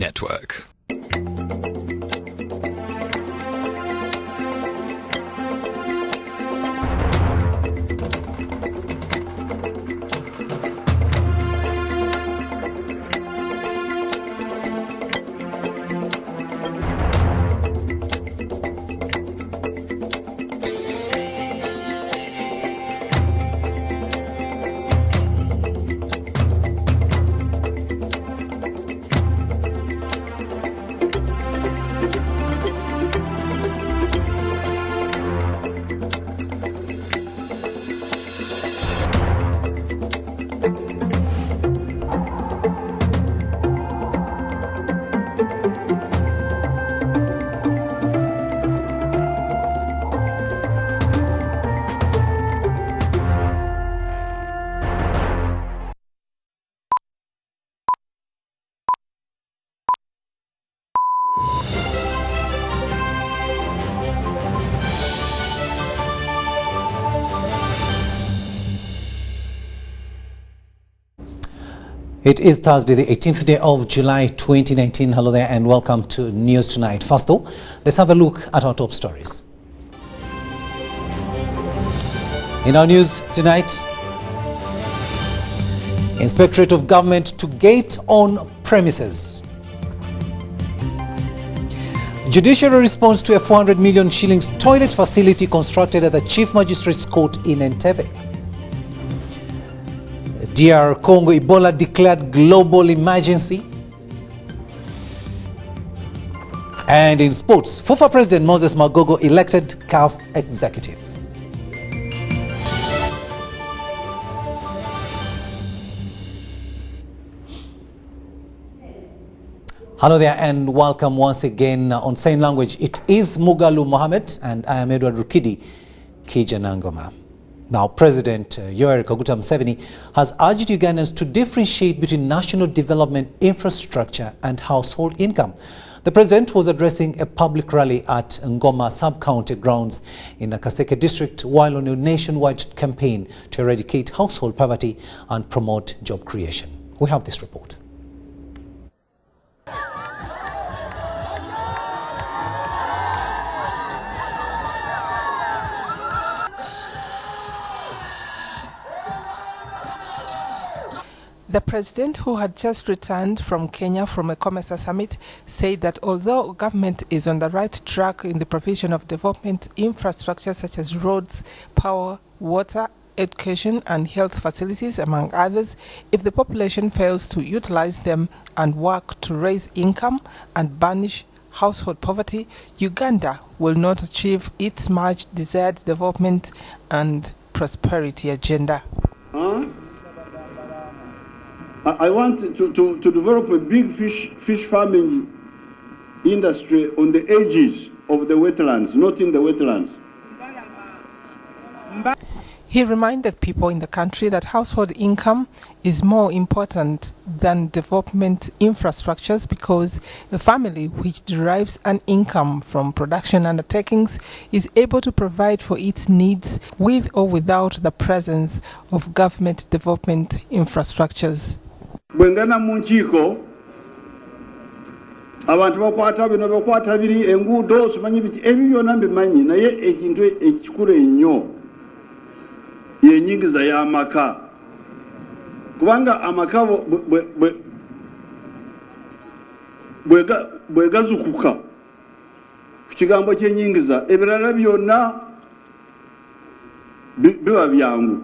Network. It is Thursday, the 18th day of July 2019. Hello there and welcome to News Tonight. First though, let's have a look at our top stories. In our news tonight, Inspectorate of Government to gate on premises. Judiciary response to a 400 million shillings toilet facility constructed at the Chief Magistrate's Court in Entebbe. DR Congo Ebola declared global emergency. And in sports, FUFA President Moses Magogo elected CAF executive. Hello there and welcome once again on Sign Language. It is Mugalu Mohammed and I am Edward Rukidi Kijanangoma. Now, President Yoweri Kaguta Museveni has urged Ugandans to differentiate between national development, infrastructure and household income. The president was addressing a public rally at Ngoma sub-county grounds in the Kaseke district while on a nationwide campaign to eradicate household poverty and promote job creation. We have this report. The president, who had just returned from Kenya from a COMESA summit, said that although government is on the right track in the provision of development infrastructure such as roads, power, water, education and health facilities, among others, if the population fails to utilize them and work to raise income and banish household poverty, Uganda will not achieve its much desired development and prosperity agenda. I want to develop a big fish farming industry on the edges of the wetlands, not in the wetlands. He reminded people in the country that household income is more important than development infrastructures because a family which derives an income from production undertakings is able to provide for its needs with or without the presence of government development infrastructures. Bwengana mu nkiiko abantu bakwata bino bakwata biri enguudo simanyi biti ebyo byonna mbimanyi naye ekintu ekikulu ennyo y'enyingiza y'amaka kubanga amaka bwe gazukuka ku kigambo ky'enyingiza ebirala byonna biba byangu.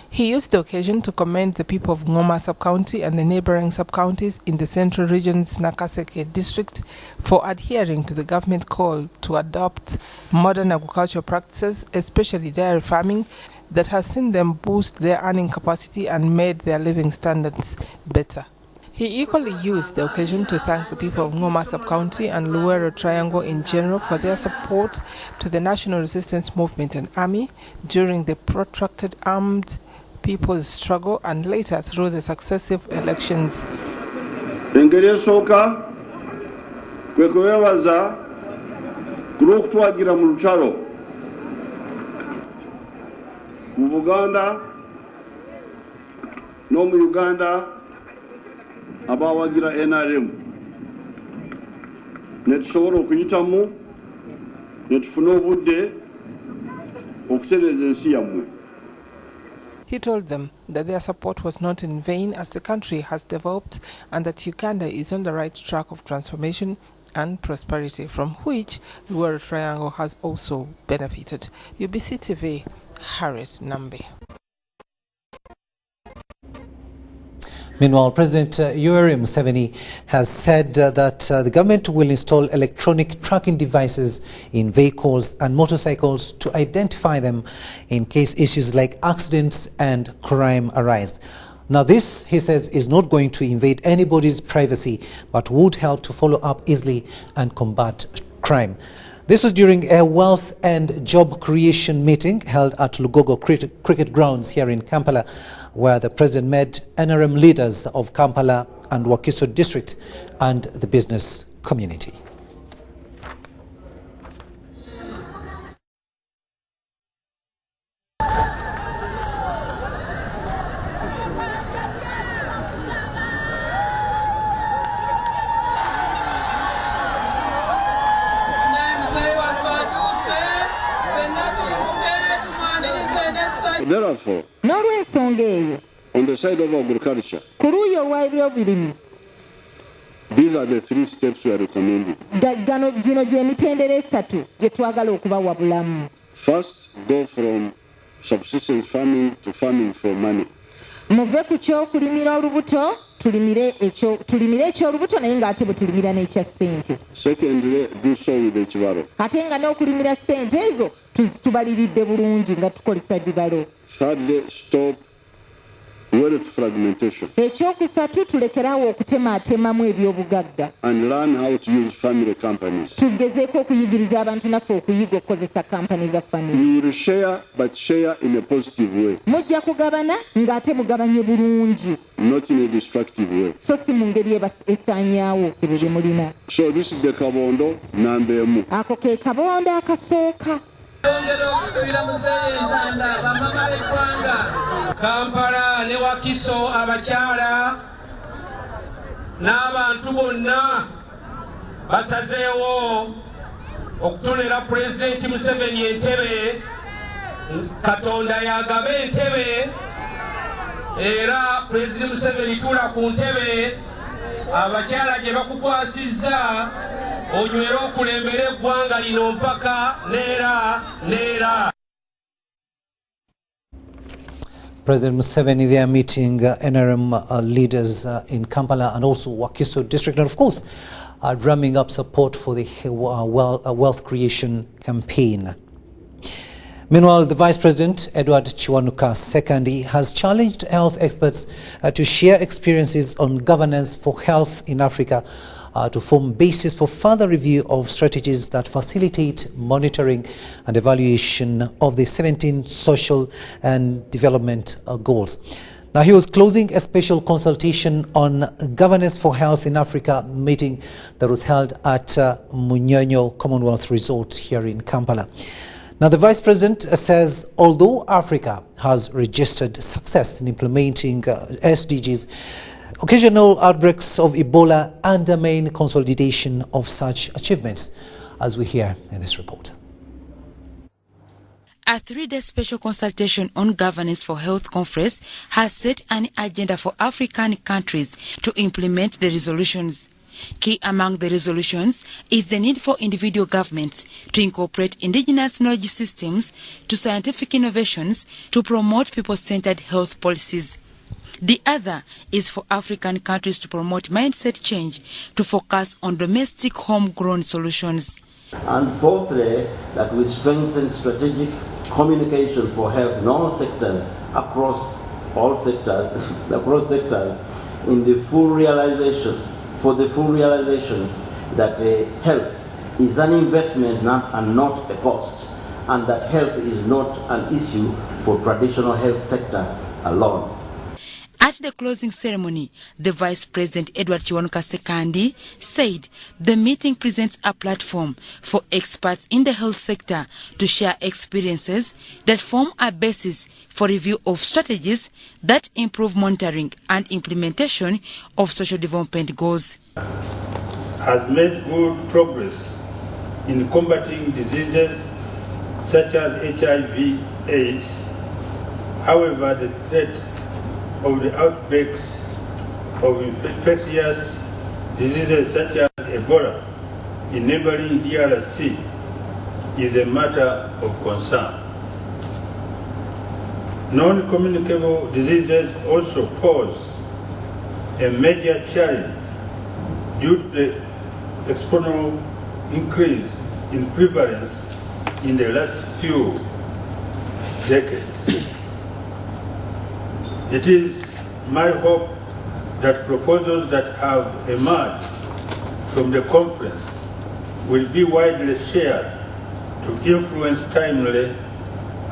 He used the occasion to commend the people of Ngoma sub-county and the neighboring sub-counties in the central region's Nakaseke district for adhering to the government call to adopt modern agricultural practices, especially dairy farming, that has seen them boost their earning capacity and made their living standards better. He equally used the occasion to thank the people of Ngoma sub-county and Luwero Triangle in general for their support to the National Resistance Movement and Army during the protracted armed people's struggle and later through the successive elections. Engeri esooka kwe kubeebaza ku lw'okutwagira mu lutalo mu Buganda n'omu Uganda abawagira NRM ne tusobola okuyitamu ne tufuna obudde okutereeza ensi yammwe. He told them that their support was not in vain as the country has developed and that Uganda is on the right track of transformation and prosperity, from which the World Triangle has also benefited. UBC TV, Harriet Nambi. Meanwhile, President Yoweri Museveni has said that the government will install electronic tracking devices in vehicles and motorcycles to identify them in case issues like accidents and crime arise. Now this, he says, is not going to invade anybody's privacy, but would help to follow up easily and combat crime. This was during a wealth and job creation meeting held at Lugogo Cricket Grounds here in Kampala, where the president met NRM leaders of Kampala and Wakiso district and the business community. Therefore, on the side of agriculture, these are the 3 steps we are recommending. First, go from subsistence farming to farming for money. Secondly, do so with ekibalo. Thirdly, stop wealth fragmentation and learn how to use family companies. You will share, but share in a positive way, not in a destructive way. So this is the Kabondo Nambemu. Kampala ne Wakiso abakyala n'abantu bonna basazeewo okutonera Pulezidenti Museveni entebe. Katonda yagaba entebe era Pulezidenti Museveni tuula ku ntebe, abakyala gye bakukwasizza onywera okulembera eggwanga lino mpaka neera. President Museveni there meeting NRM leaders in Kampala and also Wakiso district, and of course drumming up support for the wealth creation campaign. Meanwhile, the Vice President, Edward Kiwanuka II, has challenged health experts to share experiences on governance for health in Africa to form basis for further review of strategies that facilitate monitoring and evaluation of the 17 social and development goals. Now, he was closing a special consultation on governance for health in Africa meeting that was held at Munyonyo Commonwealth Resort here in Kampala. Now, the Vice President says although Africa has registered success in implementing SDGs, occasional outbreaks of Ebola undermine consolidation of such achievements, as we hear in this report. A 3-day special consultation on governance for health conference has set an agenda for African countries to implement the resolutions. Key among the resolutions is the need for individual governments to incorporate indigenous knowledge systems to scientific innovations to promote people-centered health policies. The other is for African countries to promote mindset change to focus on domestic homegrown solutions. And fourthly, that we strengthen strategic communication for health in all sectors, across all sectors, in the full realization, that health is an investment and not a cost, and that health is not an issue for traditional health sector alone. At the closing ceremony, the Vice President Edward Kiwanuka II said the meeting presents a platform for experts in the health sector to share experiences that form a basis for review of strategies that improve monitoring and implementation of social development goals. has made good progress in combating diseases such as HIV/AIDS. However, the threat of the outbreaks of infectious diseases such as Ebola in neighboring DRC is a matter of concern. Non-communicable diseases also pose a major challenge due to the exponential increase in prevalence in the last few decades. It is my hope that proposals that have emerged from the conference will be widely shared to influence timely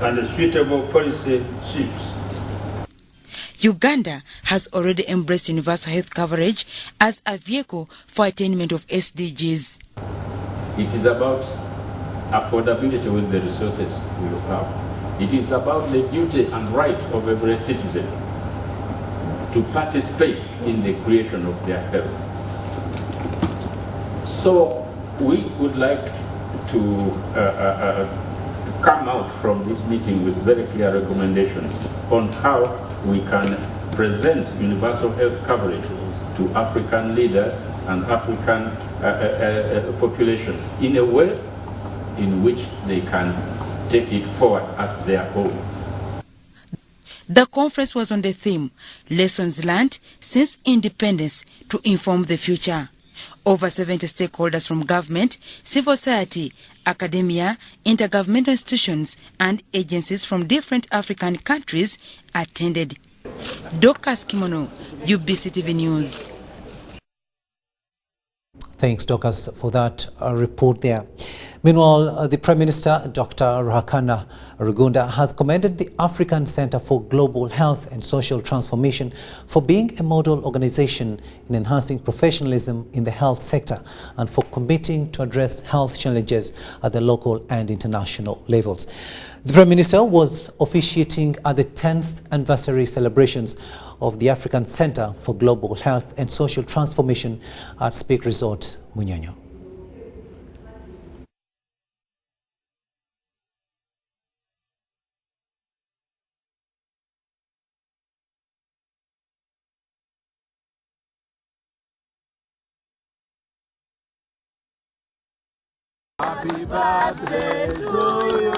and suitable policy shifts. Uganda has already embraced universal health coverage as a vehicle for attainment of SDGs. It is about affordability with the resources we have. It is about the duty and right of every citizen to participate in the creation of their health. So we would like to come out from this meeting with very clear recommendations on how we can present universal health coverage to African leaders and African populations in a way in which they can take it forward as their own. The conference was on the theme, Lessons Learned Since Independence to Inform the Future. Over 70 stakeholders from government, civil society, academia, intergovernmental institutions, and agencies from different African countries attended. Dorcas Kimono, UBC TV News. Thanks, Dorcas, for that report there. Meanwhile, the Prime Minister, Dr. Ruhakana Rugunda, has commended the African Center for Global Health and Social Transformation for being a model organization in enhancing professionalism in the health sector and for committing to address health challenges at the local and international levels. The Prime Minister was officiating at the 10th anniversary celebrations of the African Center for Global Health and Social Transformation at Speak Resort, Munyonyo. Happy birthday to you.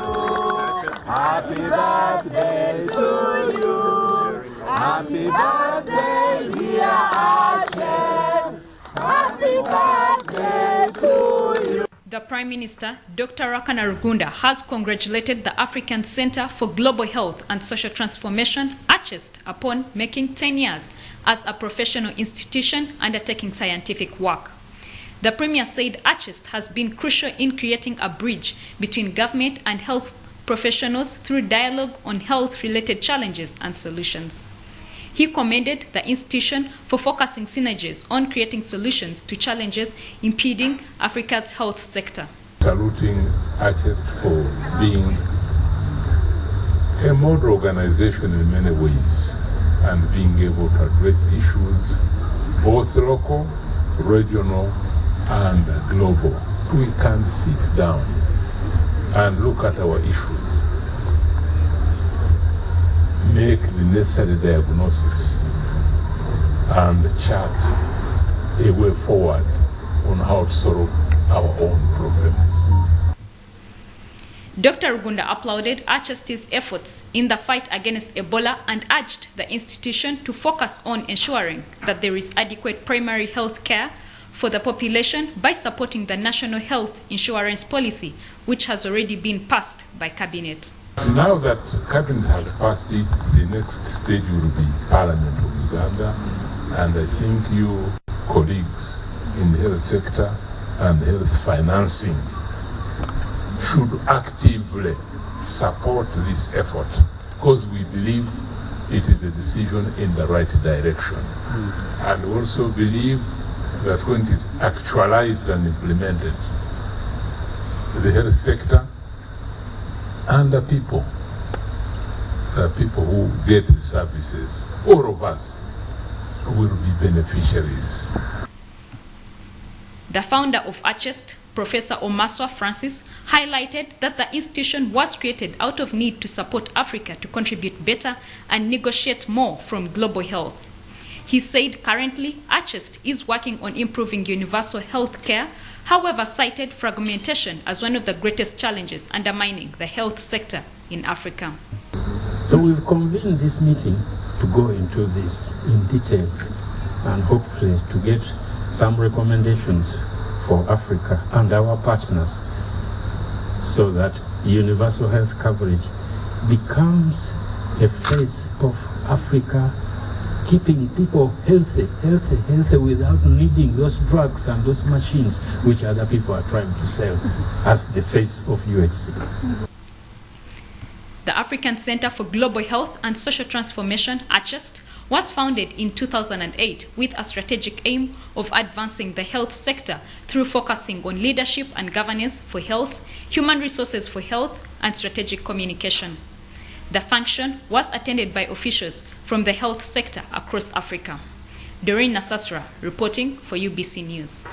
Happy birthday to you. Happy birthday, dear Arches. Happy birthday to you. The Prime Minister, Dr. Ruhakana Rugunda, has congratulated the African Center for Global Health and Social Transformation, ACHEST, upon making 10 years as a professional institution undertaking scientific work. The Premier said ACHEST has been crucial in creating a bridge between government and health professionals through dialogue on health-related challenges and solutions. He commended the institution for focusing synergies on creating solutions to challenges impeding Africa's health sector. Saluting ACHEST for being a model organization in many ways and being able to address issues both local, regional, and global. We can sit down and look at our issues, make the necessary diagnosis, and chart a way forward on how to solve our own problems. Dr. Rugunda applauded ACHEST's efforts in the fight against Ebola and urged the institution to focus on ensuring that there is adequate primary health care for the population by supporting the National Health Insurance Policy, which has already been passed by Cabinet. Now that Cabinet has passed it, the next stage will be Parliament of Uganda, and I think you colleagues in the health sector and health financing should actively support this effort because we believe it is a decision in the right direction. And also believe that when it is actualized and implemented, the health sector and the people who get the services, all of us will be beneficiaries. The founder of ACHEST, Professor Omaswa Francis, highlighted that the institution was created out of need to support Africa to contribute better and negotiate more from global health. He said currently ACHEST is working on improving universal health care, however cited fragmentation as one of the greatest challenges undermining the health sector in Africa. So we've convened this meeting to go into this in detail and hopefully to get some recommendations for Africa and our partners so that universal health coverage becomes a face of Africa, keeping people healthy without needing those drugs and those machines which other people are trying to sell as the face of UHC. The African Center for Global Health and Social Transformation, ACHEST, was founded in 2008 with a strategic aim of advancing the health sector through focusing on leadership and governance for health, human resources for health, and strategic communication. The function was attended by officials from the health sector across Africa. Doreen Nasasra, reporting for UBC News.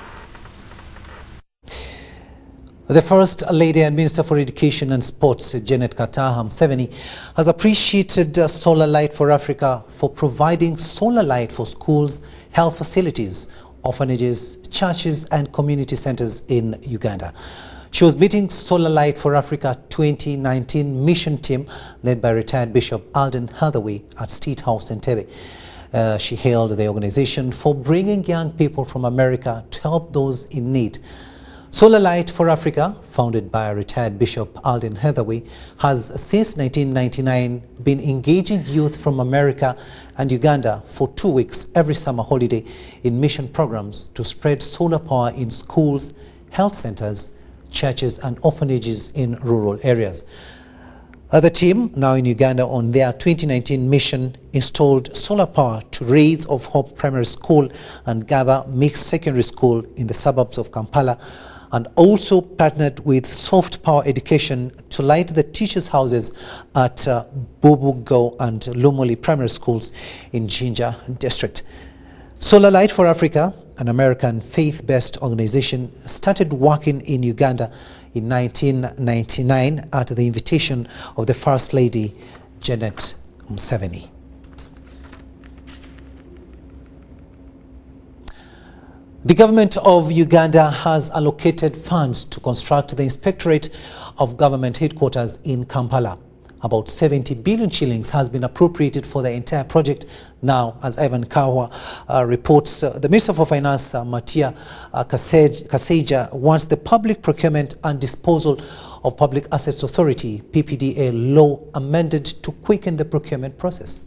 The First Lady and Minister for Education and Sports, Janet Kataha Museveni, has appreciated Solar Light for Africa for providing solar light for schools, health facilities, orphanages, churches and community centers in Uganda. She was meeting Solar Light for Africa 2019 mission team led by retired Bishop Alden Hathaway at State House in Entebbe. She hailed the organization for bringing young people from America to help those in need. Solar Light for Africa, founded by retired Bishop Alden Hathaway, has since 1999 been engaging youth from America and Uganda for 2 weeks every summer holiday in mission programs to spread solar power in schools, health centers, churches and orphanages in rural areas. The team, now in Uganda on their 2019 mission, installed solar power to Rays of Hope Primary School and Gaba Mixed Secondary School in the suburbs of Kampala, and also partnered with Soft Power Education to light the teachers' houses at Bubugo and Lumoli Primary Schools in Jinja District. Solar Light for Africa, an American faith-based organization, started working in Uganda in 1999 at the invitation of the First Lady, Janet Museveni. The government of Uganda has allocated funds to construct the Inspectorate of Government headquarters in Kampala. About 70 billion shillings has been appropriated for the entire project. Now, as Ivan Kawa reports, the Minister for Finance, Matia Kaseja, wants the Public Procurement and Disposal of Public Assets Authority, PPDA law, amended to quicken the procurement process.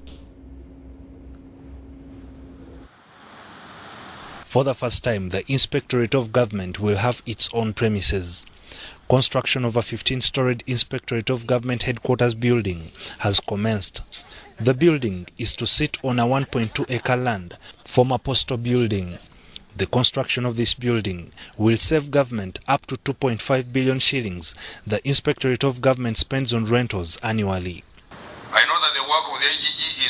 For the first time, the Inspectorate of Government will have its own premises. Construction of a 15-storied Inspectorate of Government headquarters building has commenced. The building is to sit on a 1.2-acre land, former postal building. The construction of this building will save government up to 2.5 billion shillings the Inspectorate of Government spends on rentals annually. I know that the work of the IGG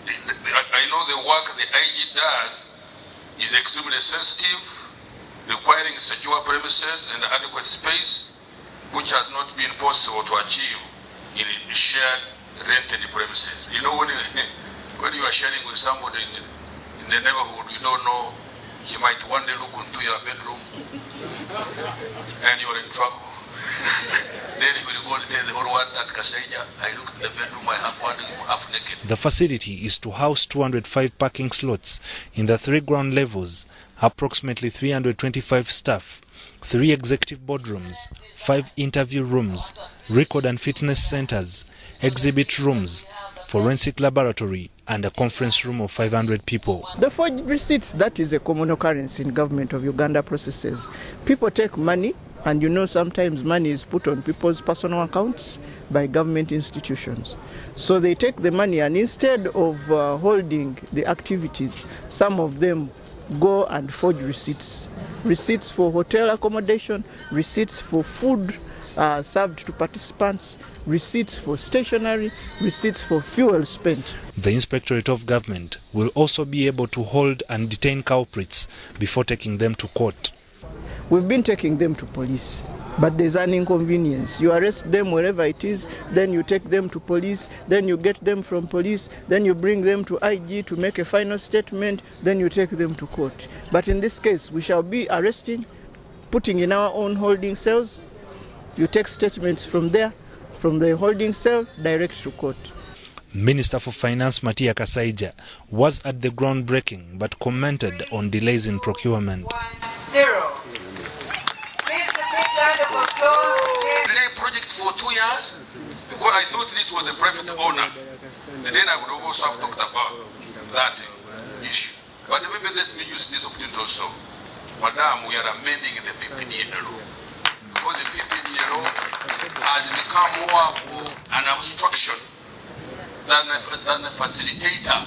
I know the work the IG does is extremely sensitive, requiring secure premises and adequate space, which has not been possible to achieve in shared rented premises. You know, when you are sharing with somebody in the neighborhood, you don't know, he might one day look into your bedroom and you're in trouble. Then he will go and tell the whole world that Kaseja, I look in the bedroom, I have found him half naked. The facility is to house 205 parking slots in the 3 ground levels, approximately 325 staff, 3 executive boardrooms, 5 interview rooms, record and fitness centers, exhibit rooms, forensic laboratory, and a conference room of 500 people. The forged receipts, that is a common occurrence in government of Uganda processes. People take money, and you know sometimes money is put on people's personal accounts by government institutions. So they take the money and instead of holding the activities, some of them go and forge receipts. Receipts for hotel accommodation, receipts for food, served to participants, receipts for stationery, receipts for fuel spent. The Inspectorate of Government will also be able to hold and detain culprits before taking them to court. We've been taking them to police, but there's an inconvenience. You arrest them wherever it is, then you take them to police, then you get them from police, then you bring them to IG to make a final statement, then you take them to court. But in this case, we shall be arresting, putting in our own holding cells. You take statements from there, from the holding cell, direct to court. Minister for Finance Matia Kasaija was at the groundbreaking but commented on delays in procurement. 0. Please repeat round of applause. Delay project for 2 years because I thought this was the private owner. And then I would also have talked about that issue. But maybe let me use this opportunity also. Madam, we are amending the PPDA law. Because the PPDA law has become more an obstruction than a facilitator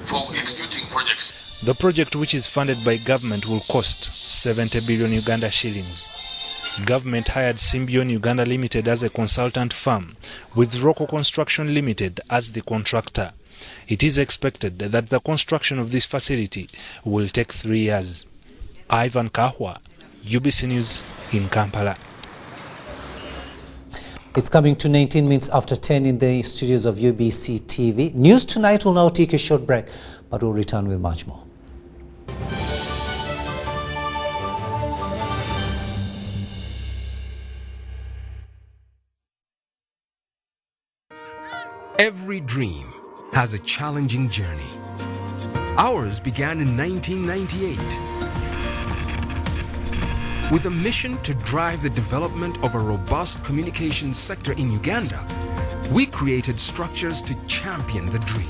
for executing projects. The project, which is funded by government, will cost 70 billion Uganda shillings. Government hired Symbion Uganda Limited as a consultant firm, with Rocco Construction Limited as the contractor. It is expected that the construction of this facility will take 3 years. Ivan Kahwa, UBC News in Kampala. It's coming to 19 minutes after 10 in the studios of UBC TV. News Tonight will now take a short break, but we'll return with much more. Every dream has a challenging journey. Ours began in 1998 with a mission to drive the development of a robust communications sector in Uganda. We created structures to champion the dream.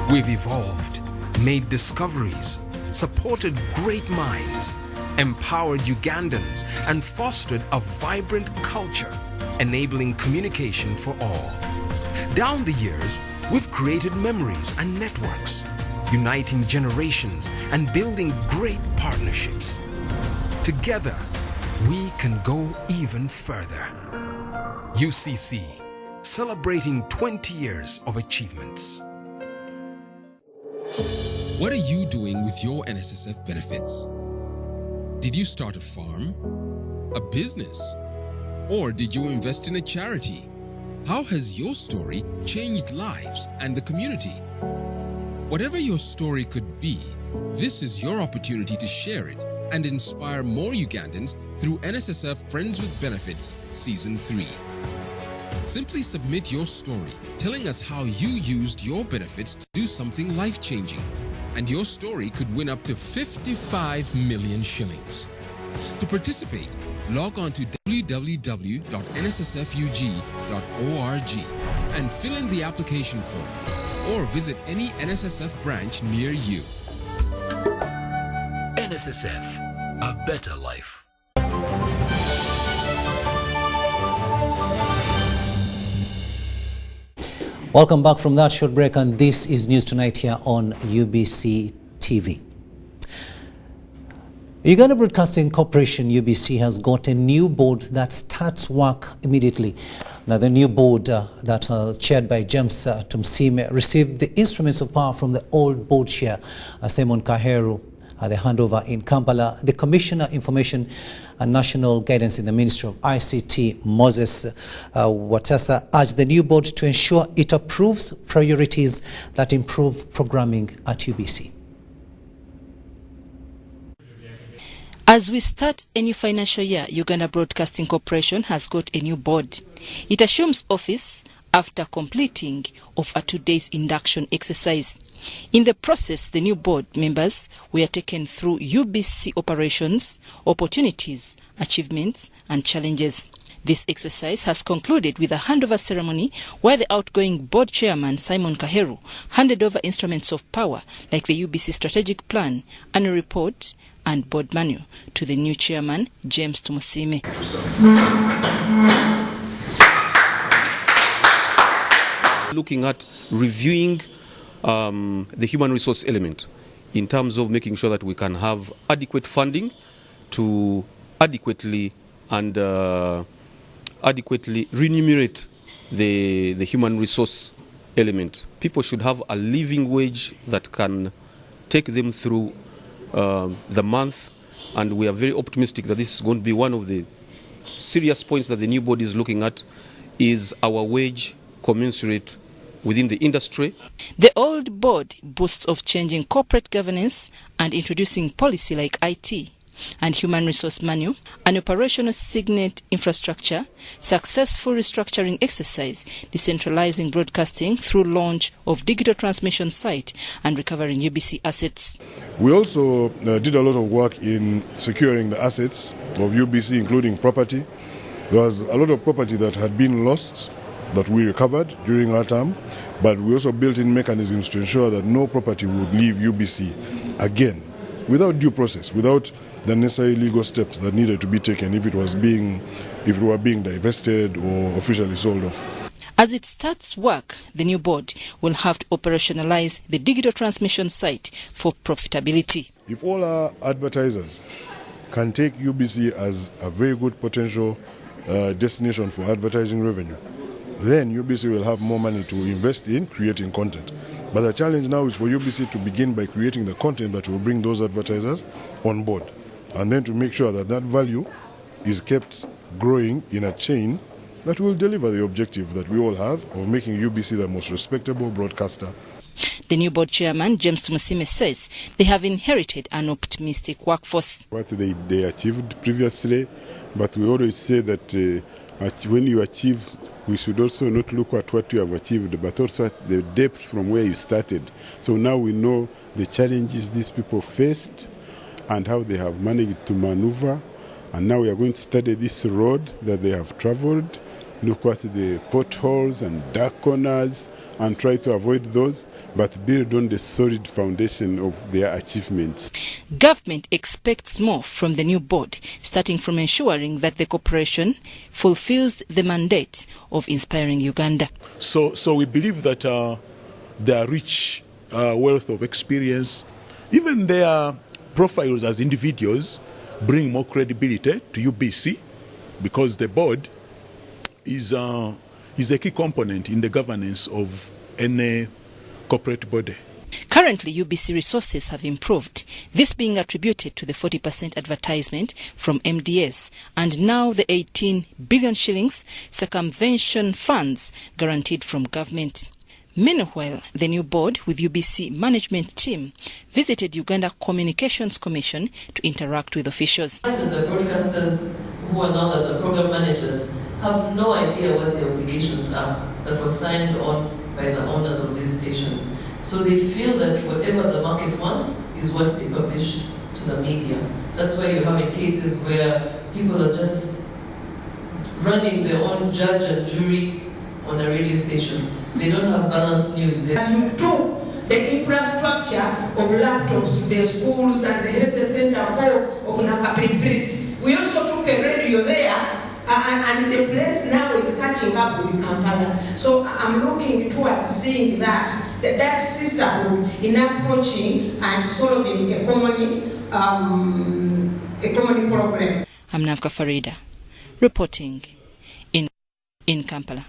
We've evolved, made discoveries, supported great minds, empowered Ugandans, and fostered a vibrant culture, enabling communication for all. Down the years, we've created memories and networks, uniting generations and building great partnerships. Together, we can go even further. UCC, celebrating 20 years of achievements. What are you doing with your NSSF benefits? Did you start a farm, a business, or did you invest in a charity? How has your story changed lives and the community? Whatever your story could be, this is your opportunity to share it and inspire more Ugandans through NSSF Friends with Benefits Season 3. Simply submit your story telling us how you used your benefits to do something life-changing, and your story could win up to 55 million shillings. To participate, log on to www.nssfug.org and fill in the application form, or visit any NSSF branch near you. NSSF, a better life. Welcome back from that short break, and this is News Tonight here on UBC TV. Uganda Broadcasting Corporation, UBC, has got a new board that starts work immediately. Now, the new board that chaired by James Tumsime received the instruments of power from the old board chair, Simon Kaheru, at the handover in Kampala. The Commissioner Information and National Guidance in the Ministry of ICT, Moses Watasa, urged the new board to ensure it approves priorities that improve programming at UBC. As we start a new financial year, Uganda Broadcasting Corporation has got a new board. It assumes office after completing of a 2-day induction exercise. In the process, the new board members were taken through UBC operations, opportunities, achievements, and challenges. This exercise has concluded with a handover ceremony where the outgoing board chairman, Simon Kaheru, handed over instruments of power like the UBC strategic plan, annual report, and board manual to the new chairman, James Tumsime. Looking at reviewing the human resource element in terms of making sure that we can have adequate funding to adequately and adequately remunerate the human resource element. People should have a living wage that can take them through the month, and we are very optimistic that this is going to be one of the serious points that the new body is looking at, is our wage commensurate within the industry. The old board boasts of changing corporate governance and introducing policy like IT and human resource manual, an operational signet infrastructure, successful restructuring exercise, decentralizing broadcasting through launch of digital transmission site and recovering UBC assets. We also did a lot of work in securing the assets of UBC, including property. There was a lot of property that had been lost that we recovered during our term, but we also built in mechanisms to ensure that no property would leave UBC again without due process, without the necessary legal steps that needed to be taken if it were being divested or officially sold off. As it starts work, the new board will have to operationalize the digital transmission site for profitability. If all our advertisers can take UBC as a very good potential destination for advertising revenue, then UBC will have more money to invest in creating content. But the challenge now is for UBC to begin by creating the content that will bring those advertisers on board, and then to make sure that that value is kept growing in a chain that will deliver the objective that we all have of making UBC the most respectable broadcaster. The new board chairman, James Tumusime, says they have inherited an optimistic workforce. What they achieved previously, but we always say that when you achieve, we should also not look at what you have achieved, but also at the depth from where you started. So now we know the challenges these people faced and how they have managed to maneuver. And now we are going to study this road that they have traveled, look at the potholes and dark corners and try to avoid those, but build on the solid foundation of their achievements. Government expects more from the new board, starting from ensuring that the corporation fulfills the mandate of inspiring Uganda. So we believe that their rich wealth of experience, even their profiles as individuals, bring more credibility to UBC, because the board is a key component in the governance of any corporate body. Currently, UBC resources have improved, this being attributed to the 40% advertisement from MDS and now the 18 billion shillings circumvention funds guaranteed from government. Meanwhile, the new board with UBC management team visited Uganda Communications Commission to interact with officials. The broadcasters who are now the program managers have no idea what the obligations are that were signed on by the owners of these stations. So they feel that whatever the market wants is what they publish to the media. That's why you're having cases where people are just running their own judge and jury on a radio station. They don't have balanced news. And you took the infrastructure of laptops to the schools and the health center of Nakapiprit. We also took a radio there, and the place now is catching up with Kampala. So I'm looking towards seeing that sisterhood in approaching and solving a common problem. I'm Navka Farida, reporting in Kampala.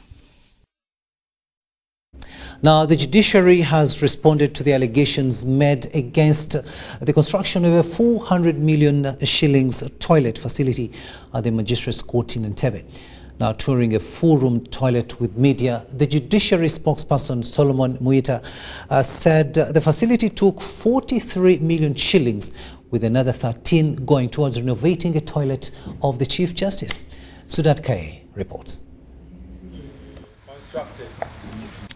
Now, the judiciary has responded to the allegations made against the construction of a 400 million shillings toilet facility at the Magistrates Court in Entebbe. Now, touring a 4-room toilet with media, the judiciary spokesperson Solomon Muita said the facility took 43 million shillings, with another 13 going towards renovating a toilet of the Chief Justice. Sudat Kaye reports.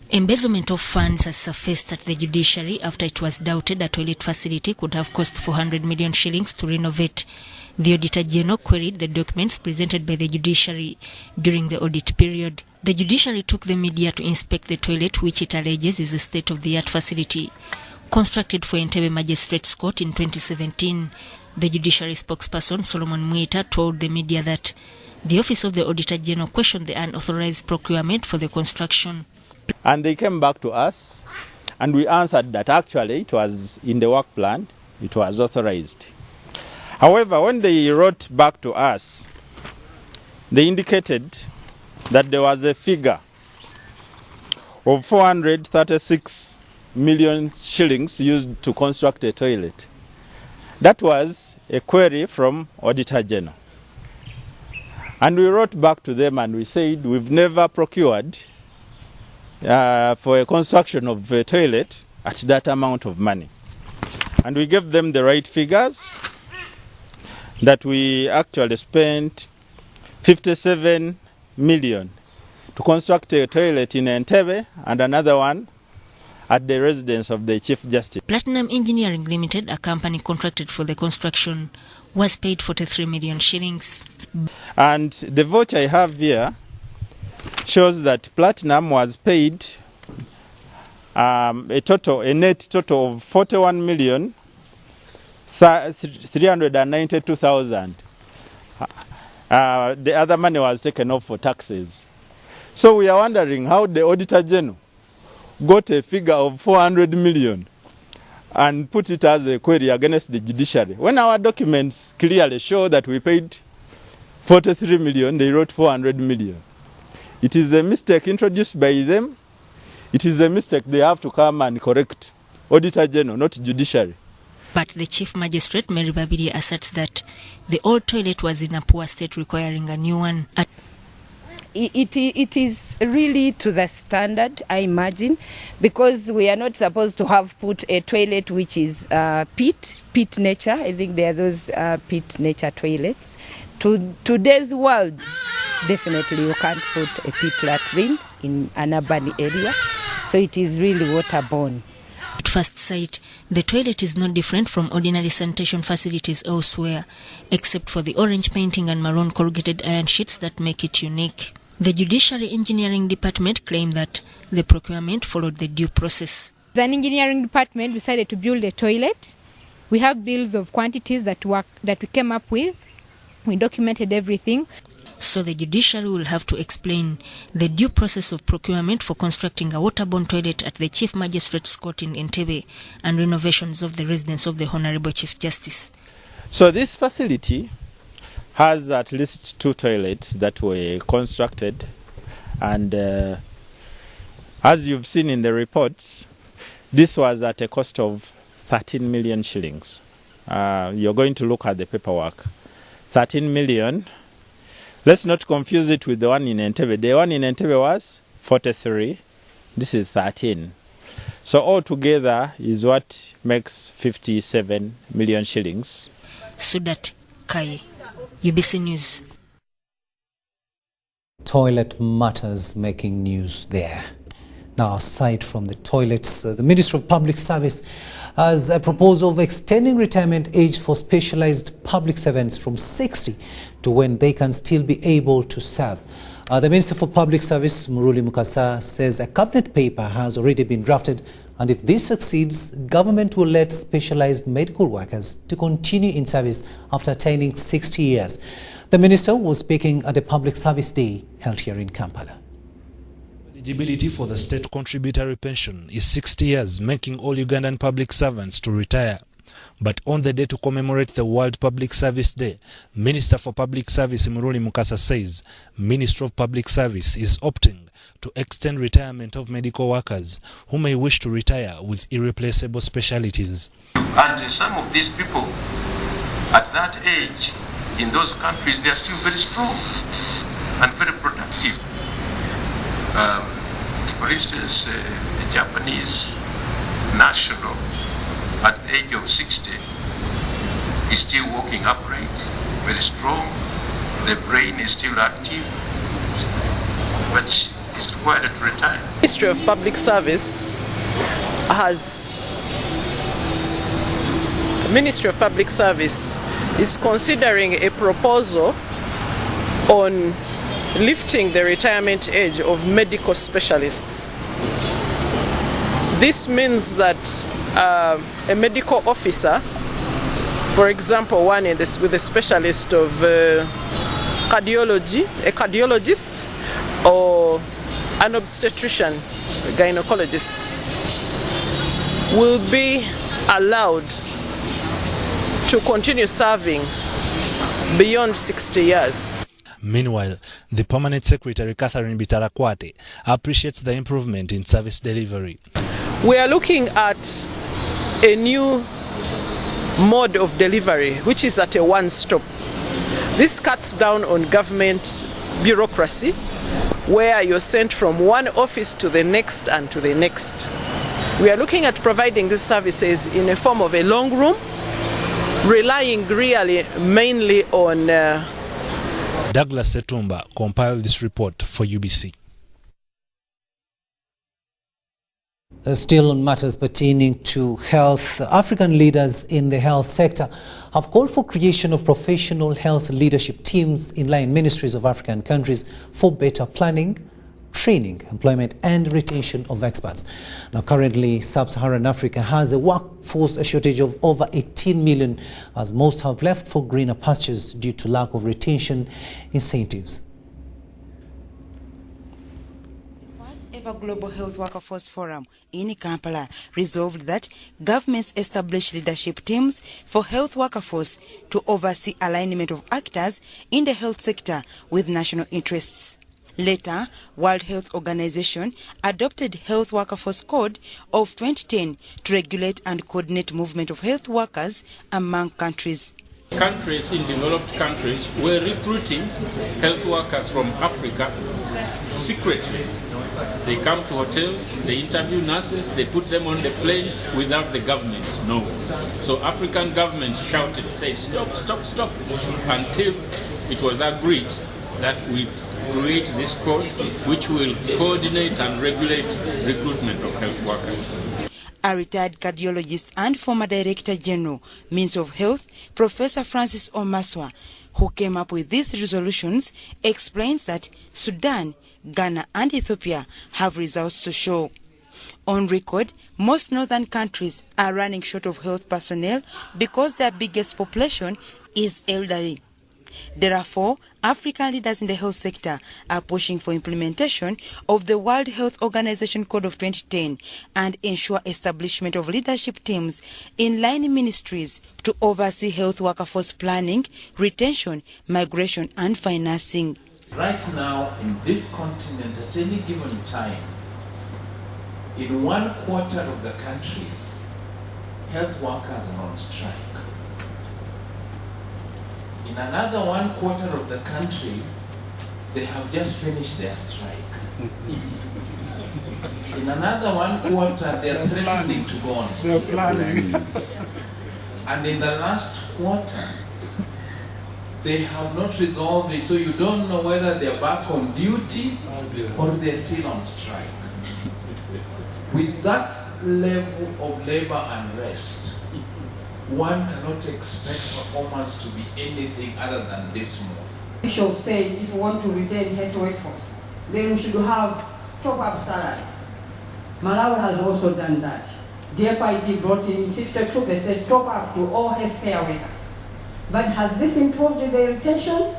Embezzlement of funds has surfaced at the judiciary after it was doubted a toilet facility could have cost 400 million shillings to renovate. The Auditor General queried the documents presented by the judiciary during the audit period. The judiciary took the media to inspect the toilet, which it alleges is a state-of-the-art facility. Constructed for Entebbe Magistrates Court in 2017, the judiciary spokesperson Solomon Muita told the media that the Office of the Auditor General questioned the unauthorized procurement for the construction. And they came back to us, and we answered that actually it was in the work plan, it was authorized. However, when they wrote back to us, they indicated that there was a figure of 436 million shillings used to construct a toilet. That was a query from Auditor General. And we wrote back to them and we said we've never procured for a construction of a toilet at that amount of money. And we gave them the right figures, that we actually spent 57 million to construct a toilet in Entebbe and another one at the residence of the Chief Justice. Platinum Engineering Limited, a company contracted for the construction, was paid 43 million shillings. And the voucher I have here shows that Platinum was paid a net total of 41,392,000. The other money was taken off for taxes. So we are wondering how the Auditor General got a figure of 400 million and put it as a query against the judiciary. When our documents clearly show that we paid 43 million, they wrote 400 million. It is a mistake introduced by them. It is a mistake they have to come and correct. Auditor General, not judiciary. But the Chief Magistrate, Mary Babiri, asserts that the old toilet was in a poor state, requiring a new one. It is really to the standard, I imagine, because we are not supposed to have put a toilet which is pit nature. I think there are those pit nature toilets. To today's world, definitely you can't put a pit latrine in an urban area, so it is really waterborne. At first sight, the toilet is no different from ordinary sanitation facilities elsewhere, except for the orange painting and maroon corrugated iron sheets that make it unique. The Judiciary Engineering Department claimed that the procurement followed the due process. The engineering department decided to build a toilet. We have bills of quantities that we came up with. We documented everything. So the judiciary will have to explain the due process of procurement for constructing a waterborne toilet at the Chief Magistrate's Court in Entebbe and renovations of the residence of the Honorable Chief Justice. So this facility has at least 2 toilets that were constructed, and as you've seen in the reports, this was at a cost of 13 million shillings. You're going to look at the paperwork. 13 million. Let's not confuse it with the one in Entebbe. The one in Entebbe was 43. This is 13. So altogether is what makes 57 million shillings. Sudat Kai, UBC News. Toilet matters making news there. Now, aside from the toilets, the Ministry of Public Service has a proposal of extending retirement age for specialized public servants from 60 to when they can still be able to serve. The Minister for Public Service, Muruli Mukasa, says a cabinet paper has already been drafted, and if this succeeds, government will let specialized medical workers to continue in service after attaining 60 years. The minister was speaking at the Public Service Day held here in Kampala. Eligibility for the state contributory pension is 60 years, making all Ugandan public servants to retire. But on the day to commemorate the World Public Service Day, Minister for Public Service Muruli Mukasa says Ministry of Public Service is opting to extend retirement of medical workers who may wish to retire with irreplaceable specialties. And some of these people at that age in those countries, they are still very strong and very productive. For instance, a Japanese national at the age of 60 is still walking upright, very strong. The brain is still active, but is required to retire. The Ministry of Public Service is considering a proposal on lifting the retirement age of medical specialists. This means that a medical officer, for example, one with a specialist of cardiology, a cardiologist, or an obstetrician, a gynecologist, will be allowed to continue serving beyond 60 years. Meanwhile, the Permanent Secretary, Catherine Bitarakwate, appreciates the improvement in service delivery. We are looking at a new mode of delivery, which is at a one-stop. This cuts down on government bureaucracy, where you're sent from one office to the next and to the next. We are looking at providing these services in a form of a long room, relying really mainly on Douglas Setumba compiled this report for UBC. Still on matters pertaining to health, African leaders in the health sector have called for creation of professional health leadership teams in line ministries of African countries for better planning, training, employment and retention of experts. Now currently, Sub-Saharan Africa has a workforce shortage of over 18 million, as most have left for greener pastures due to lack of retention incentives. Ever Global Health Workforce Forum in Kampala resolved that governments establish leadership teams for health workforce to oversee alignment of actors in the health sector with national interests. Later, World Health Organization adopted Health Workforce Code of 2010 to regulate and coordinate movement of health workers among countries. Countries in developed countries were recruiting health workers from Africa secretly. They come to hotels, they interview nurses, they put them on the planes without the governments knowing. So African governments shouted, say stop, stop, stop, until it was agreed that we create this code which will coordinate and regulate recruitment of health workers. A retired cardiologist and former Director General, Ministry of Health, Professor Francis Omaswa, who came up with these resolutions, explains that Sudan, Ghana and Ethiopia have results to show. On record, most northern countries are running short of health personnel because their biggest population is elderly. Therefore, African leaders in the health sector are pushing for implementation of the World Health Organization Code of 2010 and ensure establishment of leadership teams in line ministries to oversee health workforce planning, retention, migration and financing. Right now, in this continent, at any given time, in 1/4 of the countries, health workers are on strike. In another 1/4 of the country, they have just finished their strike. In another 1/4, they are threatening to go on strike. And in the last quarter, they have not resolved it, so you don't know whether they're back on duty or they're still on strike. With that level of labor unrest, one cannot expect performance to be anything other than dismal. Bishop said if we want to retain health workforce, then we should have top-up salary. Malawi has also done that. DFID brought in 52% top-up to all healthcare workers. But has this improved the retention?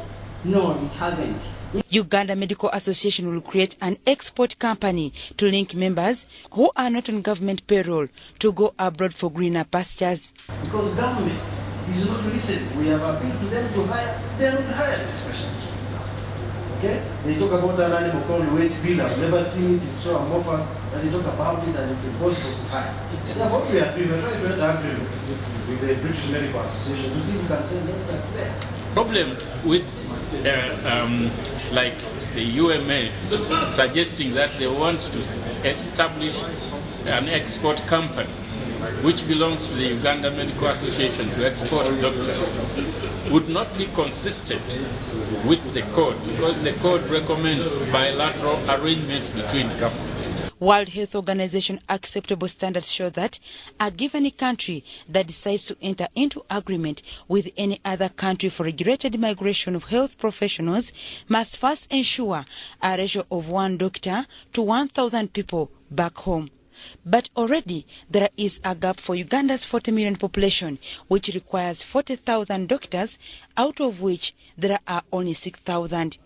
No, it hasn't. Uganda Medical Association will create an export company to link members who are not on government payroll to go abroad for greener pastures. Because government is not listening. We have appealed to them to hire, they are not hiring specialists, for example. Okay? They talk about an animal called wage bill. I've never seen it, it's so amorphous, but they talk about it and it's impossible to hire. Therefore, what we are doing, we're trying to enter an agreement with the British Medical Association to see if we can send doctors there. Problem with like the UMA suggesting that they want to establish an export company which belongs to the Uganda Medical Association to export doctors would not be consistent with the code, because the code recommends bilateral arrangements between governments. World Health Organization acceptable standards show that a given country that decides to enter into agreement with any other country for regulated migration of health professionals must first ensure a ratio of 1 doctor to 1,000 people back home. But already there is a gap for Uganda's 40 million population, which requires 40,000 doctors, out of which there are only 6,000.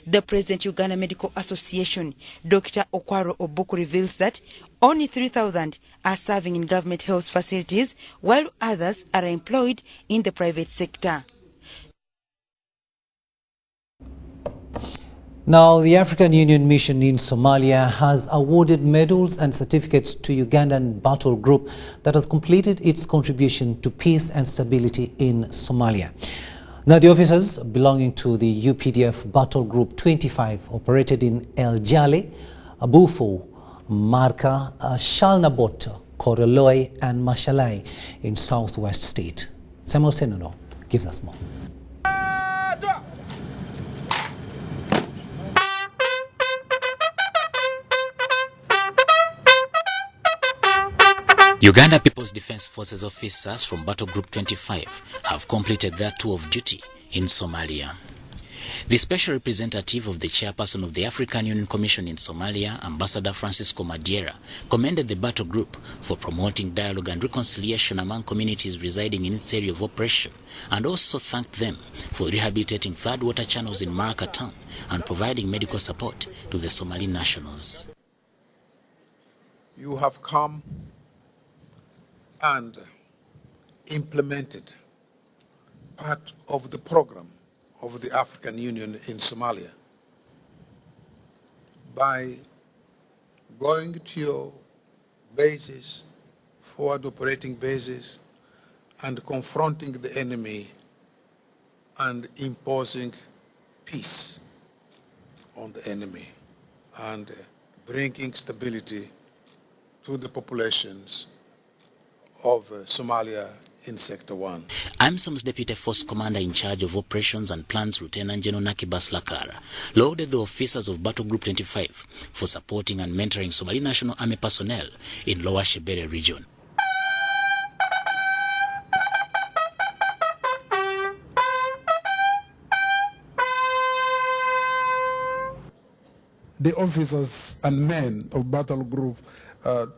The President Uganda Medical Association, Dr. Okwaro Obuku, reveals that Only 3,000 are serving in government health facilities, while others are employed in the private sector. Now, the African Union mission in Somalia has awarded medals and certificates to Ugandan battle group that has completed its contribution to peace and stability in Somalia. Now, the officers belonging to the UPDF Battle Group 25 operated in El Jale, Abufo, Marka, Shalnabot, Koroloi and Mashalai in southwest state. Samuel Senono gives us more. Uganda People's Defence Forces officers from Battle Group 25 have completed their tour of duty in Somalia. The special representative of the chairperson of the African Union Commission in Somalia, Ambassador Francisco Madiera, commended the battle group for promoting dialogue and reconciliation among communities residing in its area of operation, and also thanked them for rehabilitating floodwater channels in Maraka town and providing medical support to the Somali nationals. You have come and implemented part of the program of the African Union in Somalia by going to your bases, forward operating bases, and confronting the enemy and imposing peace on the enemy and bringing stability to the populations of Somalia in Sector 1. AMISOM's Deputy Force Commander in charge of operations and plans, Lieutenant General Nakibas Lakara, lauded the officers of Battle Group 25 for supporting and mentoring Somali National Army personnel in Lower Shebere region. The officers and men of Battle Group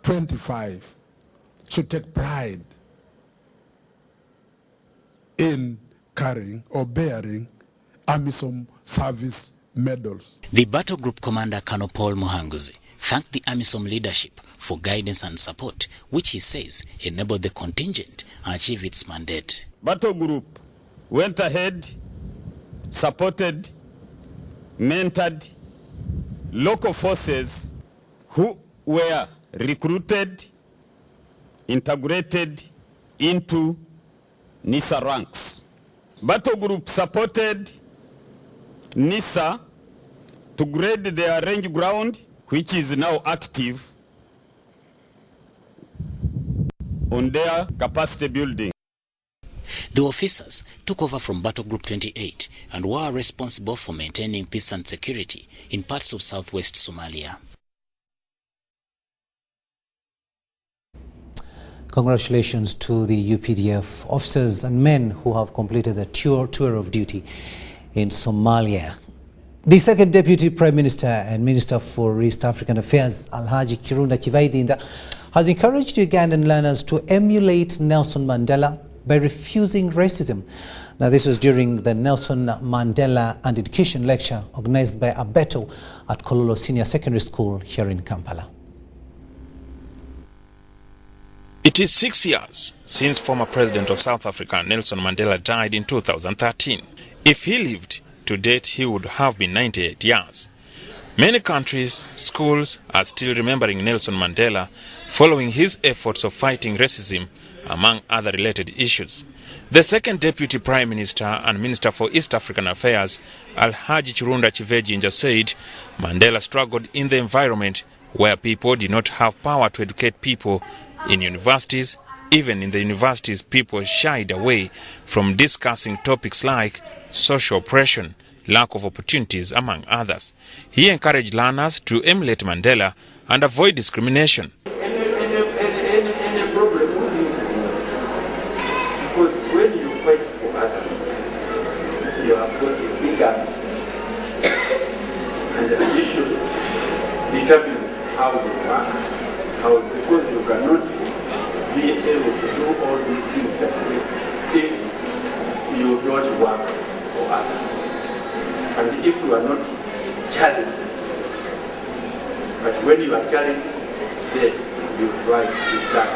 25 should take pride in carrying or bearing AMISOM service medals. The battle group commander, Colonel Paul Muhanguzi, thanked the AMISOM leadership for guidance and support, which he says enabled the contingent to achieve its mandate. Battle group went ahead, supported, mentored local forces who were recruited, integrated into NISA ranks. Battle group supported NISA to grade their range ground, which is now active on their capacity building. The officers took over from Battle Group 28 and were responsible for maintaining peace and security in parts of southwest Somalia. Congratulations to the UPDF officers and men who have completed the tour of duty in Somalia. The second Deputy Prime Minister and Minister for East African Affairs, Alhaji Kirunda Kivaidinda, has encouraged Ugandan learners to emulate Nelson Mandela by refusing racism. Now, this was during the Nelson Mandela and Education Lecture organized by Abeto at Kololo Senior Secondary School here in Kampala. It is 6 years since former President of South Africa, Nelson Mandela, died in 2013. If he lived to date, he would have been 98 years. Many countries, schools are still remembering Nelson Mandela following his efforts of fighting racism, among other related issues. The second Deputy Prime Minister and Minister for East African Affairs, Alhaji Kirunda Kivaidinda, said Mandela struggled in the environment where people did not have power to educate people in universities. Even in the universities, people shied away from discussing topics like social oppression, lack of opportunities, among others. He encouraged learners to emulate Mandela and avoid discrimination. Any problem, because when you fight for others, you have got a big ambition, and the ambition determines how you work, because you cannot be able to do all these things if you don't work for others, and if you are not challenged. But when you are challenged, then you try to start.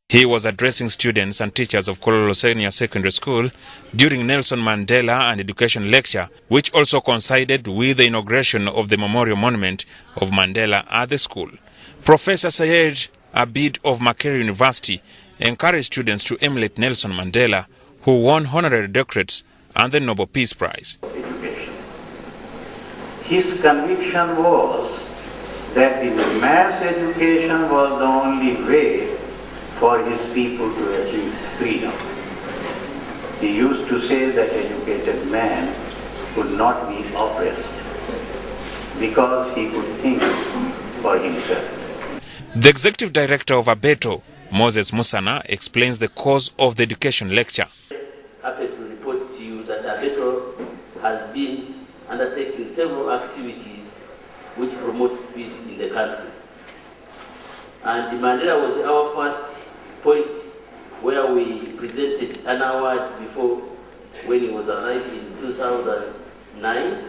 He was addressing students and teachers of Kololo Senior Secondary School during Nelson Mandela and Education Lecture, which also coincided with the inauguration of the Memorial Monument of Mandela at the school. Professor Sayed Abid of Makerere University encouraged students to emulate Nelson Mandela, who won honorary doctorates and the Nobel Peace Prize. Education. His conviction was that the mass education was the only way for his people to achieve freedom. He used to say that educated man could not be oppressed because he could think for himself. The executive director of Abeto, Moses Musana, explains the cause of the education lecture. Happy to report to you that Abeto has been undertaking several activities which promote peace in the country. And Mandela was our first point where we presented an award before when he was alive in 2009,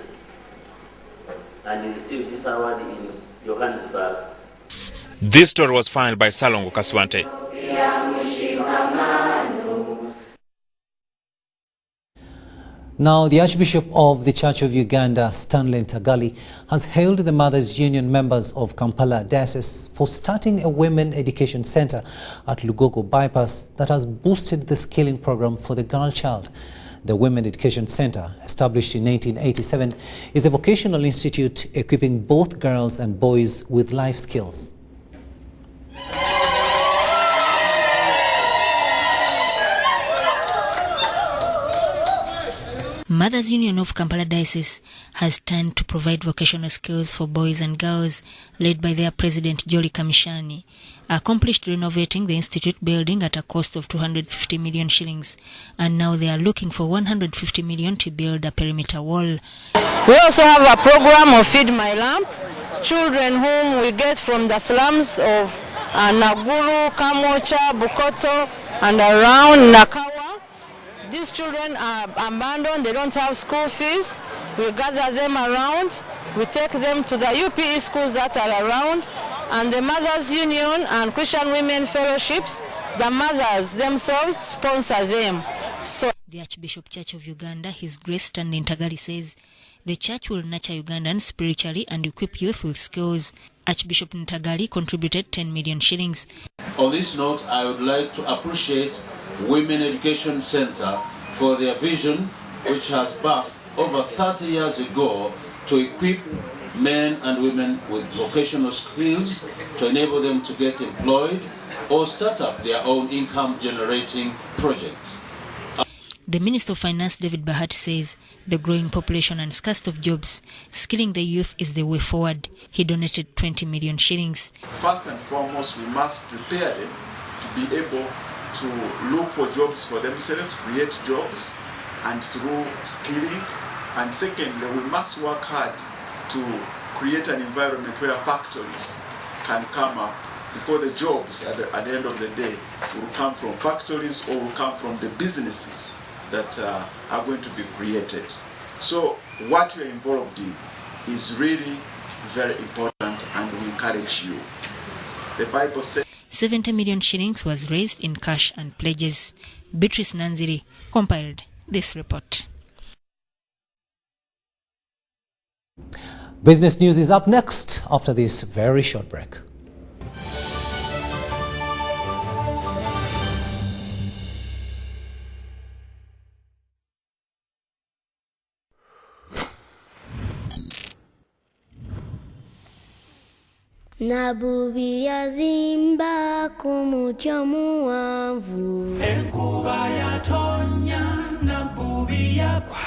and he received this award in Johannesburg. This story was filed by Salongo Kaswante. Now, the Archbishop of the Church of Uganda, Stanley Ntagali, has hailed the Mothers Union members of Kampala Diocese for starting a women education center at Lugogo Bypass that has boosted the skilling program for the girl child. The Women Education Center, established in 1987, is a vocational institute equipping both girls and boys with life skills. Mothers Union of Kampala Diocese has turned to provide vocational skills for boys and girls, led by their president Jolly Kamishani, accomplished renovating the institute building at a cost of 250 million shillings, and now they are looking for 150 million to build a perimeter wall. We also have a program of Feed My Lamp, children whom we get from the slums of Naguru, Kamocha, Bukoto, and around Nakawa. These children are abandoned, they don't have school fees. We gather them around, we take them to the UPE schools that are around, and the Mothers Union and Christian Women Fellowships, the mothers themselves sponsor them. So the Archbishop Church of Uganda, His Grace Stanley Ntagali, says the church will nurture Ugandans spiritually and equip youth with skills. Archbishop Ntagali contributed 10 million shillings. On this note, I would like to appreciate Women Education Center for their vision, which has birthed over 30 years ago to equip men and women with vocational skills to enable them to get employed or start up their own income generating projects. The Minister of Finance, David Bahati, says the growing population and scarcity of jobs, skilling the youth is the way forward. He donated 20 million shillings. First and foremost, we must prepare them to be able to look for jobs for themselves, create jobs, and through skilling. And secondly, we must work hard to create an environment where factories can come up, because the jobs at the end of the day will come from factories or will come from the businesses that are going to be created. So what you're involved in is really very important, and we encourage you. The Bible says 70 million shillings was raised in cash and pledges. Beatrice Nanziri compiled this report. Business News is up next after this very short break. Nabubi yazimba kumutyo muwanvu enkuba yatonya nabubi yakwa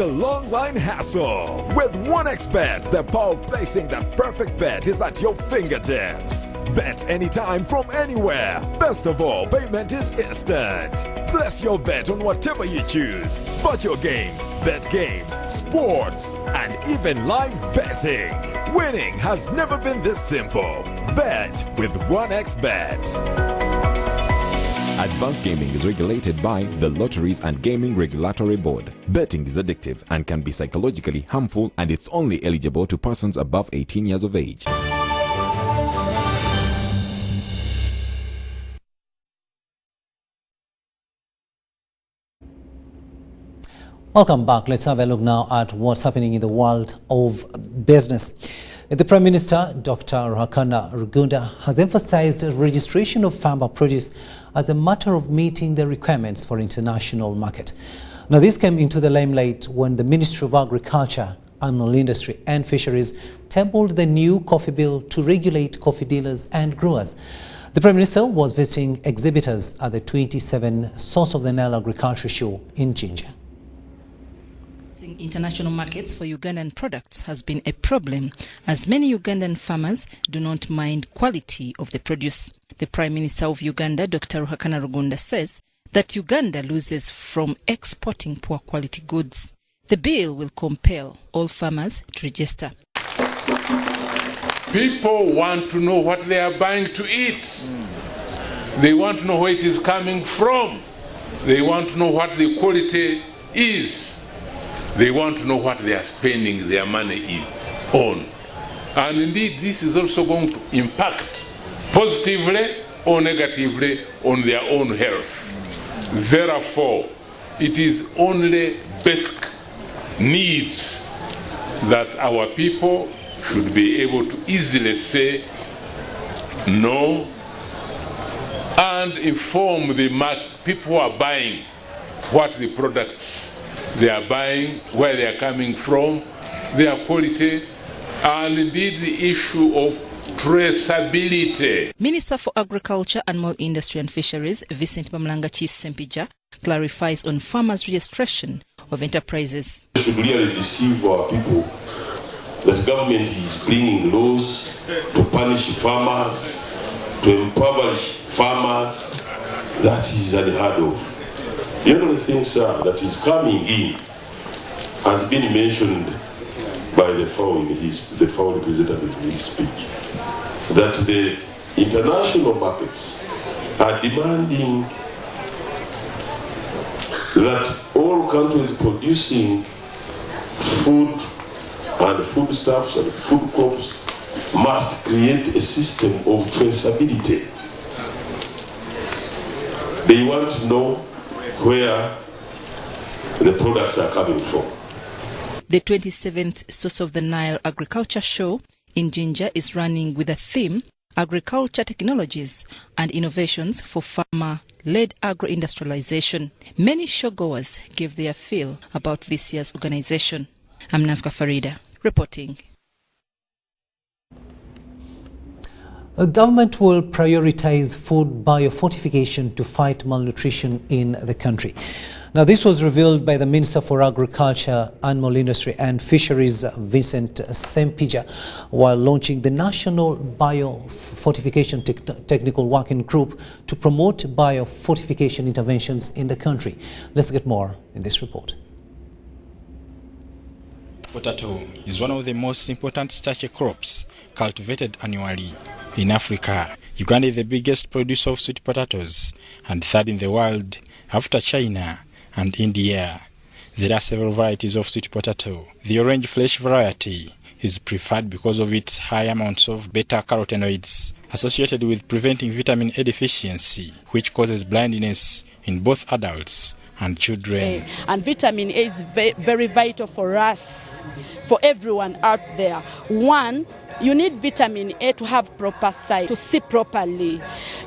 the long line hassle. With 1xBet, the power of placing the perfect bet is at your fingertips. Bet anytime from anywhere. Best of all, payment is instant. Place your bet on whatever you choose. Virtual games, bet games, sports, and even live betting. Winning has never been this simple. Bet with 1xBet. Advanced gaming is regulated by the Lotteries and Gaming Regulatory Board. Betting is addictive and can be psychologically harmful, and it's only eligible to persons above 18 years of age. Welcome back. Let's have a look now at what's happening in the world of business. The Prime Minister, Dr. Ruhakana Rugunda, has emphasized registration of farmer produce as a matter of meeting the requirements for international market. Now, this came into the limelight when the Ministry of Agriculture, Animal Industry and Fisheries tabled the new coffee bill to regulate coffee dealers and growers. The Prime Minister was visiting exhibitors at the 27 Source of the Nile Agriculture Show in Jinja. International markets for Ugandan products has been a problem, as many Ugandan farmers do not mind quality of the produce. The Prime Minister of Uganda, Dr. Ruhakana Rugunda, says that Uganda loses from exporting poor quality goods. The bill will compel all farmers to register. People want to know what they are buying to eat. They want to know where it is coming from. They want to know what the quality is. They want to know what they are spending their money on. And indeed, this is also going to impact positively or negatively on their own health. Therefore, it is only basic needs that our people should be able to easily say no and inform the people who are buying what the products they are buying, where they are coming from, their quality, and indeed the issue of traceability. Minister for Agriculture, Animal Industry and Fisheries, Vincent Bamlanga Sempija, clarifies on farmers' registration of enterprises. We should really deceive our people that government is bringing laws to punish farmers, to impoverish farmers. That is unheard of. The only thing, sir, that is coming in has been mentioned by the FAO representative in his speech, that the international markets are demanding that all countries producing food and foodstuffs and food crops must create a system of traceability. They want to know where the products are coming from. The 27th Source of the Nile Agriculture Show in Jinja is running with the theme Agriculture Technologies and Innovations for Farmer-Led Agro-Industrialization. Many showgoers gave their feel about this year's organization. I'm Nafka Farida, reporting. The government will prioritize food biofortification to fight malnutrition in the country. Now, this was revealed by the Minister for Agriculture, Animal Industry and Fisheries, Vincent Sempija, while launching the National Biofortification Technical Working Group to promote biofortification interventions in the country. Let's get more in this report. Potato is one of the most important starchy crops cultivated annually in Africa. Uganda is the biggest producer of sweet potatoes and third in the world after China and India. There are several varieties of sweet potato. The orange flesh variety is preferred because of its high amounts of beta-carotenoids associated with preventing vitamin A deficiency, which causes blindness in both adults and children. And vitamin A is very vital for us, for everyone out there. One, you need vitamin A to have proper sight, to see properly.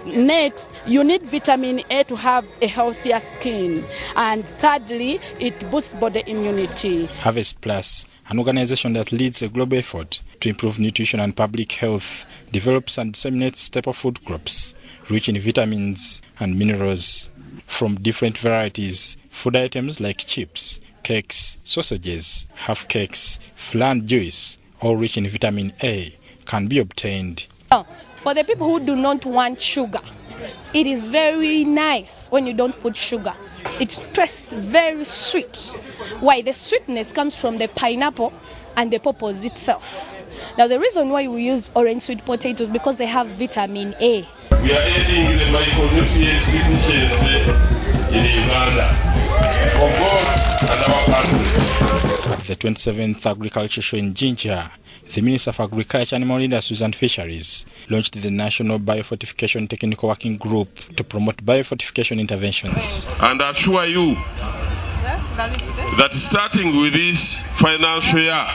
Next, you need vitamin A to have a healthier skin. And thirdly, it boosts body immunity. Harvest Plus, an organization that leads a global effort to improve nutrition and public health, develops and disseminates staple food crops rich in vitamins and minerals from different varieties. Food items like chips, cakes, sausages, half cakes, flan juice, all rich in vitamin A, can be obtained. For the people who do not want sugar, it is very nice when you don't put sugar. It tastes very sweet. Why? The sweetness comes from the pineapple and the purpose itself. Now the reason why we use orange sweet potatoes because they have vitamin A. We are aiding the micronutrients deficiency in Uganda for God and our country. At the 27th Agriculture Show in Jinja, the Minister of Agriculture, Animal Industries and Fisheries launched the National Biofortification Technical Working Group to promote biofortification interventions. And I assure you that starting with this financial year,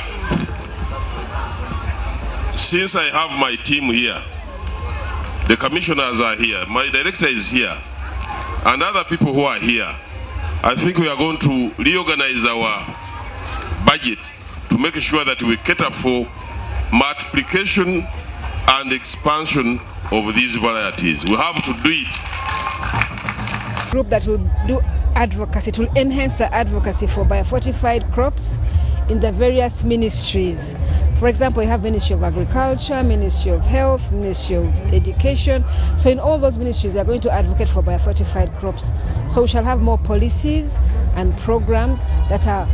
since I have my team here, the commissioners are here, my director is here, and other people who are here, I think we are going to reorganize our budget to make sure that we cater for multiplication and expansion of these varieties. We have to do it. Group that will do advocacy, it will enhance the advocacy for biofortified crops in the various ministries. For example, you have Ministry of Agriculture, Ministry of Health, Ministry of Education. So in all those ministries, they are going to advocate for biofortified crops. So we shall have more policies and programs that are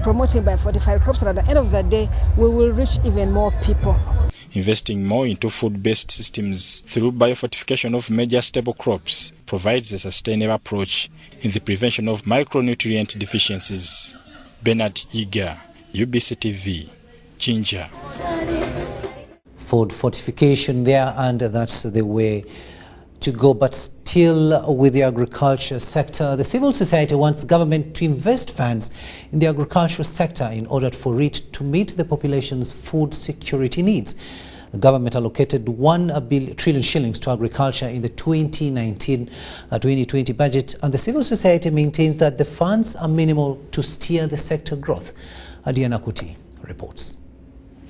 promoting biofortified crops, and at the end of the day, we will reach even more people. Investing more into food-based systems through biofortification of major staple crops provides a sustainable approach in the prevention of micronutrient deficiencies. Bernard Iga, UBC TV, Jinja. Food fortification there, and that's the way to go. But still with the agriculture sector, the civil society wants government to invest funds in the agricultural sector in order for it to meet the population's food security needs. The government allocated 1 trillion shillings to agriculture in the 2019-2020 budget, and the civil society maintains that the funds are minimal to steer the sector growth. Adiana Kuti reports.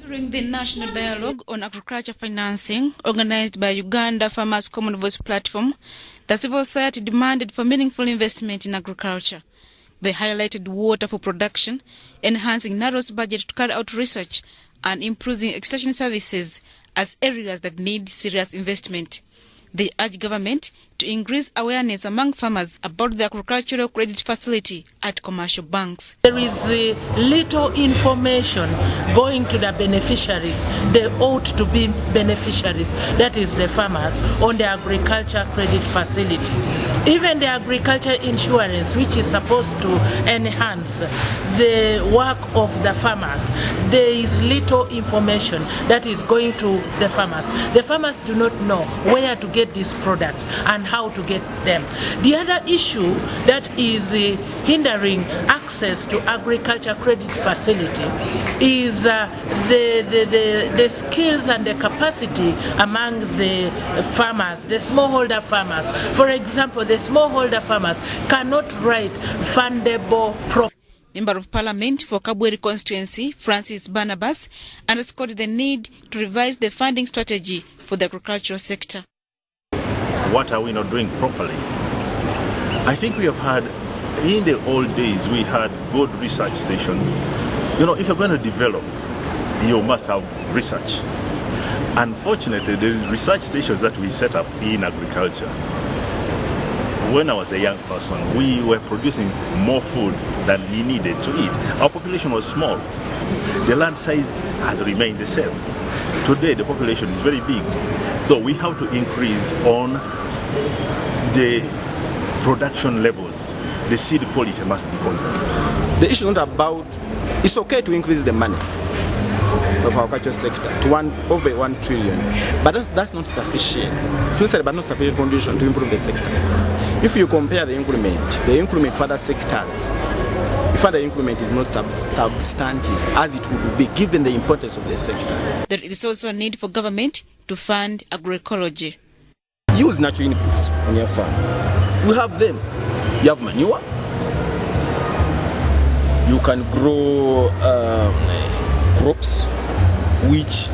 During the National Dialogue on Agriculture Financing, organized by Uganda Farmers Common Voice Platform, the civil society demanded for meaningful investment in agriculture. They highlighted water for production, enhancing NARO's budget to carry out research, and improving extension services as areas that need serious investment. They urge government to increase awareness among farmers about the agricultural credit facility at commercial banks. There is little information going to the beneficiaries. They ought to be beneficiaries, that is the farmers, on the agriculture credit facility. Even the agriculture insurance, which is supposed to enhance the work of the farmers, there is little information that is going to the farmers. The farmers do not know where to get these products and how to get them. The other issue that is hindering access to agriculture credit facility is the skills and the capacity among the farmers, the smallholder farmers. For example, the smallholder farmers cannot write fundable products. Member of Parliament for Kabweri constituency, Francis Barnabas, underscored the need to revise the funding strategy for the agricultural sector. What are we not doing properly? I think we have had, in the old days, we had good research stations. You know, if you're going to develop, you must have research. Unfortunately, the research stations that we set up in agriculture, when I was a young person, we were producing more food than we needed to eat. Our population was small. The land size has remained the same. Today, the population is very big. So we have to increase on the production levels. The seed quality must be controlled. The issue is not about, it's okay to increase the money of our agriculture sector to over 1 trillion, but that's not sufficient. It's necessary but not sufficient condition to improve the sector. If you compare the increment to other sectors, if the increment is not substantive as it would be given the importance of the sector. There is also a need for government to fund agroecology. Use natural inputs on your farm. We have them. You have manure. You can grow crops which